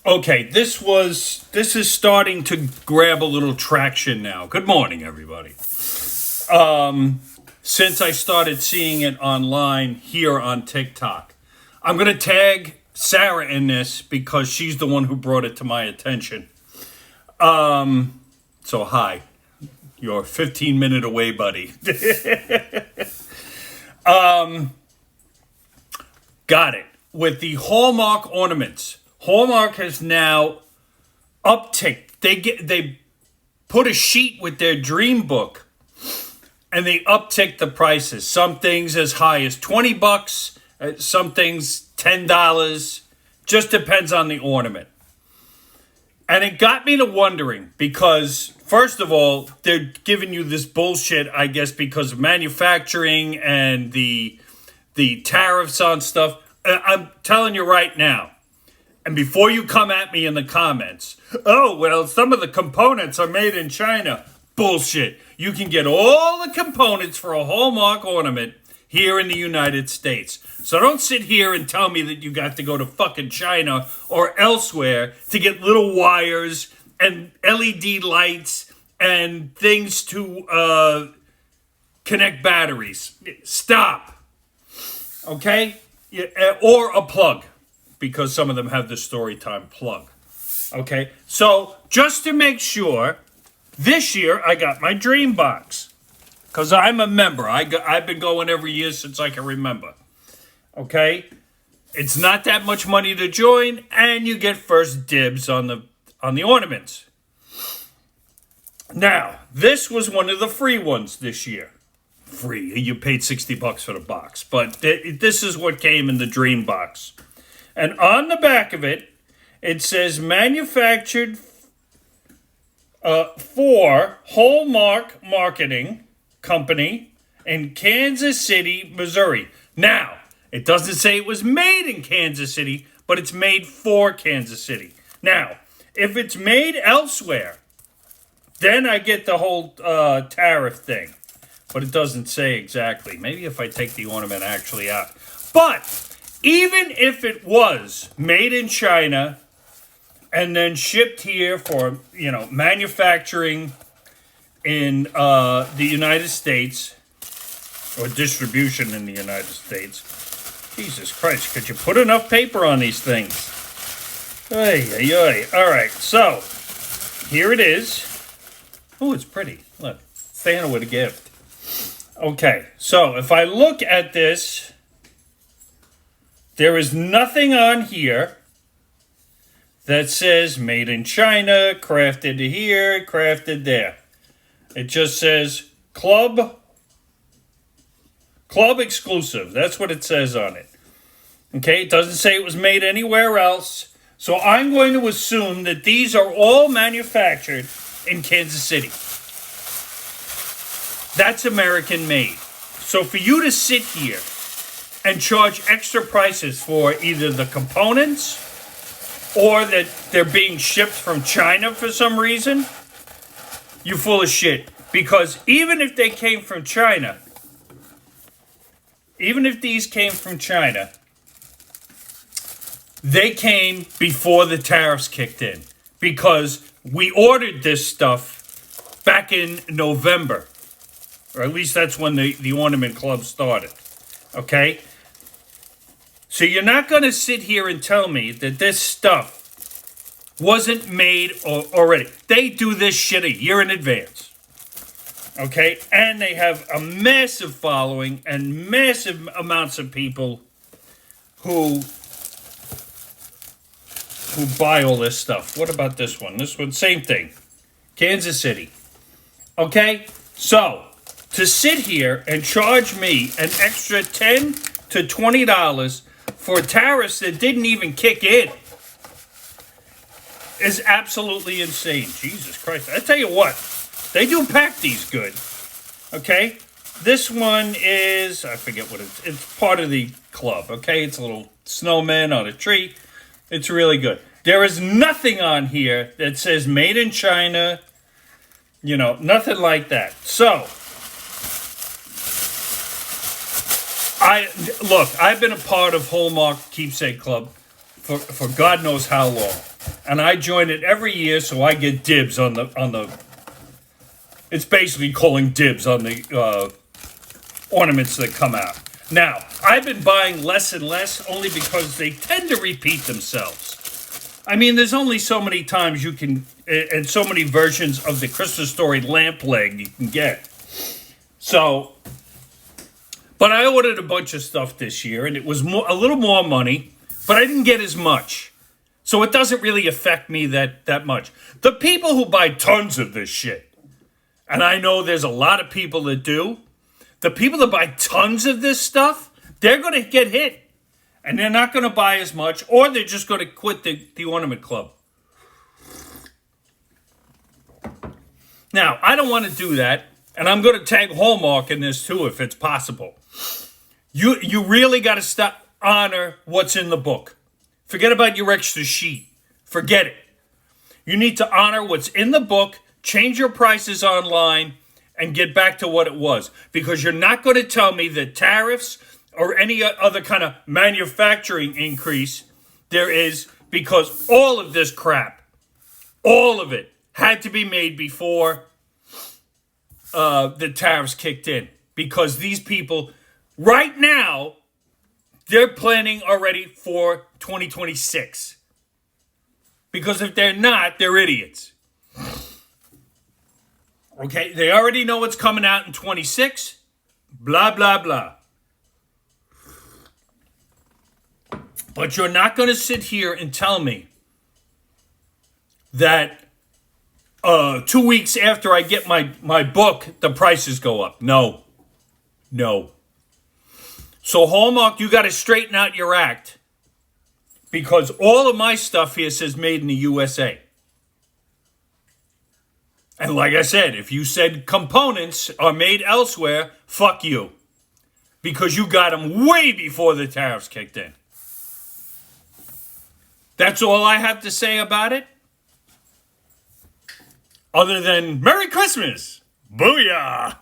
Okay, this is starting to grab a little traction now. Good morning, everybody. Since I started seeing it online here on TikTok, I'm gonna tag Sarah in this because she's the one who brought it to my attention. So hi, you're 15-minute away, buddy. Got it. With the Hallmark ornaments. Hallmark has now upticked. They put a sheet with their dream book and they upticked the prices. Some things as high as $20, some things $10. Just depends on the ornament. And it got me to wondering because, first of all, they're giving you this bullshit, I guess, because of manufacturing and the tariffs on stuff. I'm telling you right now. And before you come at me in the comments, oh, well, some of the components are made in China. Bullshit. You can get all the components for a Hallmark ornament here in the United States. So don't sit here and tell me that you got to go to fucking China or elsewhere to get little wires and LED lights and things to connect batteries. Stop. Okay? Or a plug, because some of them have the Storytime plug. Okay, so just to make sure, this year I got my dream box because I'm a member. I've been going every year since I can remember. Okay, it's not that much money to join, and you get first dibs on the ornaments. Now, this was one of the free ones this year. Free, you paid $60 for the box, but this is what came in the dream box. And on the back of it, it says manufactured for Hallmark Marketing Company in Kansas City, Missouri. Now, it doesn't say it was made in Kansas City, but it's made for Kansas City. Now, if it's made elsewhere, then I get the whole tariff thing. But it doesn't say exactly. Maybe if I take the ornament actually out. But even if it was made in China and then shipped here for, manufacturing in the United States or distribution in the United States, Jesus Christ, could you put enough paper on these things? Ay, ay, ay. All right, so here it is. Oh, it's pretty. Look, Santa with a gift. Okay, so if I look at this, there is nothing on here that says made in China, crafted here, crafted there. It just says club exclusive. That's what it says on it. Okay, it doesn't say it was made anywhere else. So I'm going to assume that these are all manufactured in Kansas City. That's American made. So for you to sit here and charge extra prices for either the components or that they're being shipped from China for some reason, you're full of shit. Because even if they came from China, even if these came from China, they came before the tariffs kicked in. Because we ordered this stuff back in November. Or at least that's when the Ornament Club started. Okay? So you're not going to sit here and tell me that this stuff wasn't made already. They do this shit a year in advance. Okay? And they have a massive following and massive amounts of people who buy all this stuff. What about this one? This one, same thing. Kansas City. Okay? So, to sit here and charge me an extra $10 to $20 for tariffs that didn't even kick in is absolutely insane. Jesus Christ. I tell you what, they do pack these good. Okay? This one is, I forget what it's part of the club. Okay? It's a little snowman on a tree. It's really good. There is nothing on here that says made in China. Nothing like that. So, I've been a part of Hallmark Keepsake Club for God knows how long. and I join it every year, so I get dibs on the. It's basically calling dibs on the ornaments that come out. Now, I've been buying less and less only because they tend to repeat themselves. I mean, there's only so many times you can, and so many versions of the Christmas Story lamp leg you can get. So, but I ordered a bunch of stuff this year, and it was a little more money, but I didn't get as much. So it doesn't really affect me that much. The people who buy tons of this shit, and I know there's a lot of people that do, the people that buy tons of this stuff, they're going to get hit. And they're not going to buy as much, or they're just going to quit the ornament club. Now, I don't want to do that, and I'm going to tag Hallmark in this too if it's possible. You really got to honor what's in the book. Forget about your extra sheet. Forget it. You need to honor what's in the book, change your prices online, and get back to what it was. Because you're not going to tell me that tariffs or any other kind of manufacturing increase there is, because all of this crap, all of it, had to be made before the tariffs kicked in. Because these people, right now, they're planning already for 2026. Because if they're not, they're idiots. Okay, they already know what's coming out in 26. Blah, blah, blah. But you're not going to sit here and tell me that 2 weeks after I get my book, the prices go up. No. So Hallmark, you got to straighten out your act. Because all of my stuff here says made in the USA. And like I said, if you said components are made elsewhere, fuck you. Because you got them way before the tariffs kicked in. That's all I have to say about it. Other than Merry Christmas. Booyah.